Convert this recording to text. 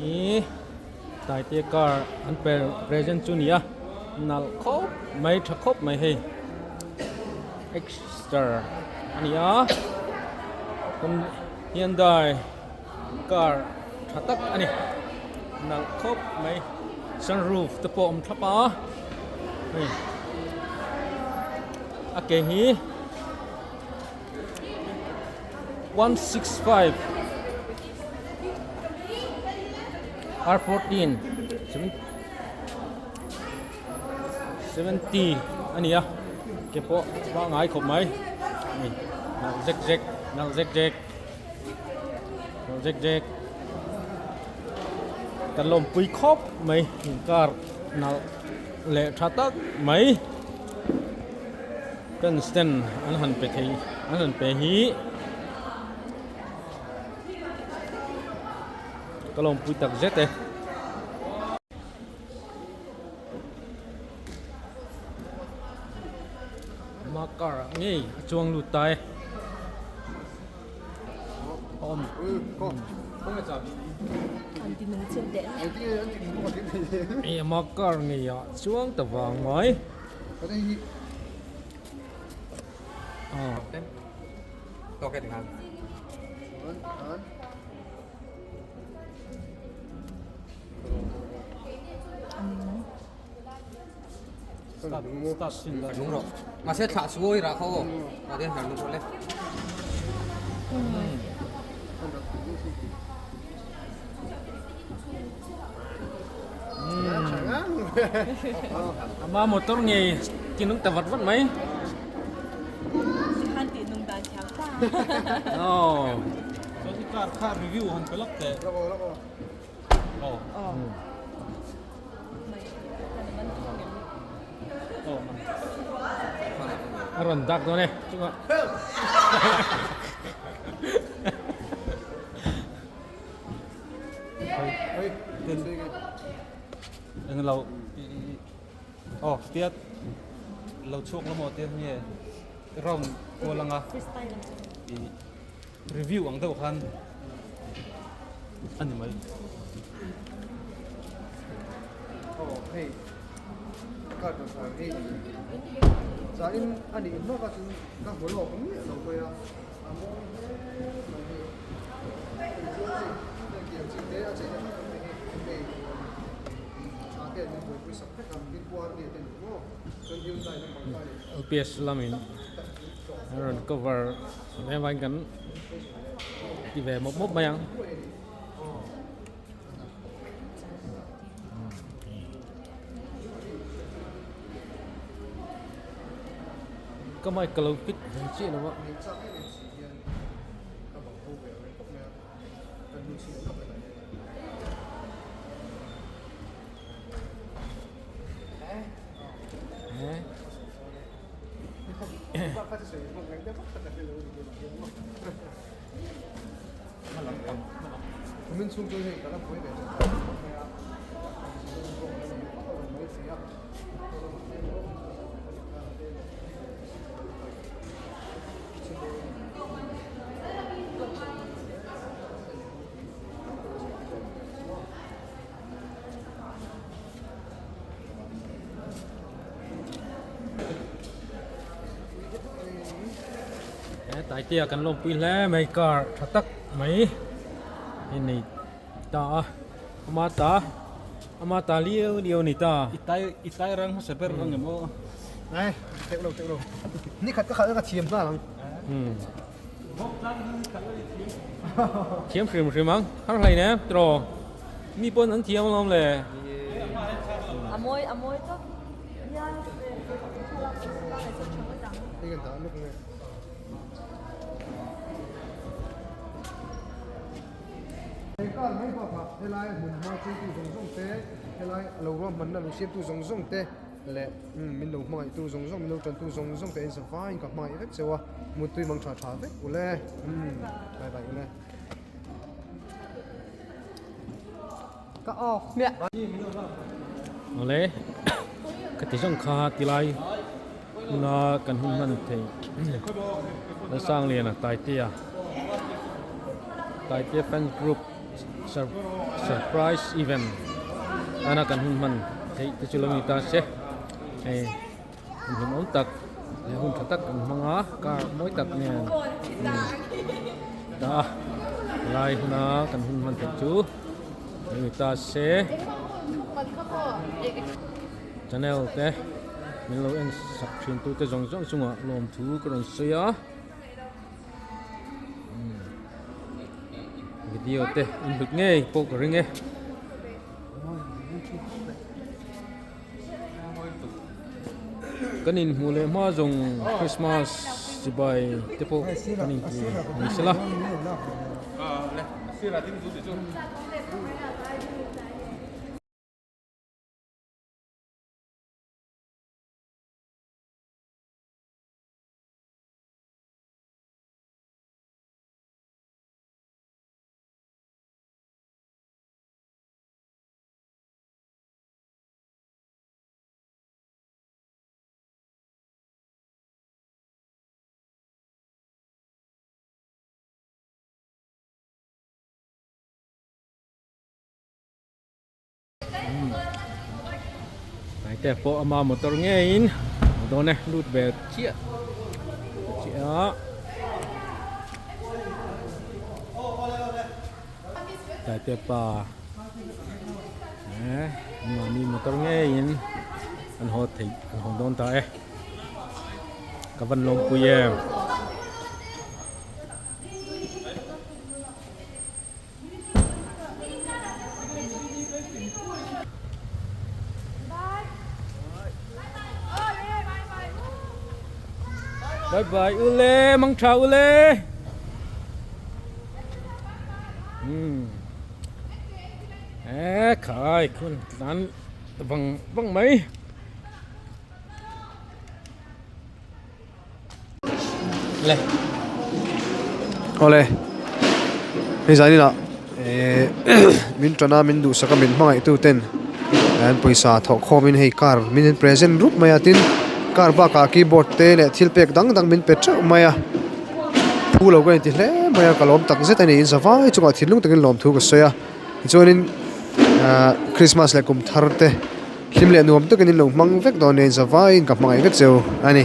hi Taitea car an present chu nia nal khop mai tha khop mai he extra ania kun Hyundai car thatak ani nal khop mai sunroof te pom thapa hey ake hi 165 R14 70 ania ke po ba ngai khop mai ni nal zek kan lom pui khop mai car nal le thatak mai kan stand an han pe thei an han pe hi kalom pui tak zete makar ngei chuang lu tai om không phải anh đi nung trên đèn e makar ngei ya chuang ta wang mai to cái thằng start sin đúng rồi mà sẽ thả xuôi ra không và đến hàng đúng lên ama motor ngei kinung ta wat mai han tiền nung đàn cháo ta oh so si car review han pelak te oh aron dak to ne chunga anh lâu tiết lâu chuộc nó một tiết nhỉ rồng cô lăng à review ang đâu khan anh thì mấy hey ka to sa hey sa in ani no ka chung ka holo ko ni so ko ya amo LPS lamin rồi cover em anh gắn đi về một mốt mấy ăn có mấy câu fit hình chị đúng không mình xuống tôi thì cả là phối để Taitea kan lom pui le mai car thatak mai ini ta amata liu ni ta itai rang seper rang mo này chạy đâu ní khát cái chiêm ra lắm chiếm phim mang hắn này nè rồi mi pon ăn chiếm lắm lệ amoy to yan cái cái đó lúc này cái con mấy bọc hạt cái lai mình mang chơi tu giống thế cái lai lâu rồi mình là lúc xếp tu giống thế lệ mình lâu mai tu giống mình lâu trần tu giống thế sẽ phải gặp mai hết rồi một tuy mang trà thế của lệ bye bye của lệ cái nè ole cái tiếng song kha tilai na kan hun man thei Lalsangliana Taitea fan group surprise event ana kan hun man thei te chulami ta se ai hun om tak hun tak manga ka moi tak ne ta lai huna kan hun man thei chu mi ta se channel te min lo en sak thin tu te jong jong chunga lom thu kron soya video te in bực nghe pok ring nghe kanin mule ma jong Christmas sibai te po kanin tu ni sala le sira ting du chu te po ama motor ngeiin done lut be chia te pa mà ni motor ngeiin an ho thei an ho don ta ka van long pu ye bye bye ule mang trao ule khai kun tan văng mấy le ole bây giờ đi nào min trana min du saka min mangai tu ten an poisa thok kho min hei car min present group maya tin car ba ka keyboard te le thil pek dang dang min pe chau maya pu lo ga ti hle maya ka lom tak zet ani in zawai chunga thilung takin lom thu ka soya chuanin Christmas le kum thar te hlim le nuam takin lo mang vek don ne zawai ka mangai vek cheu ani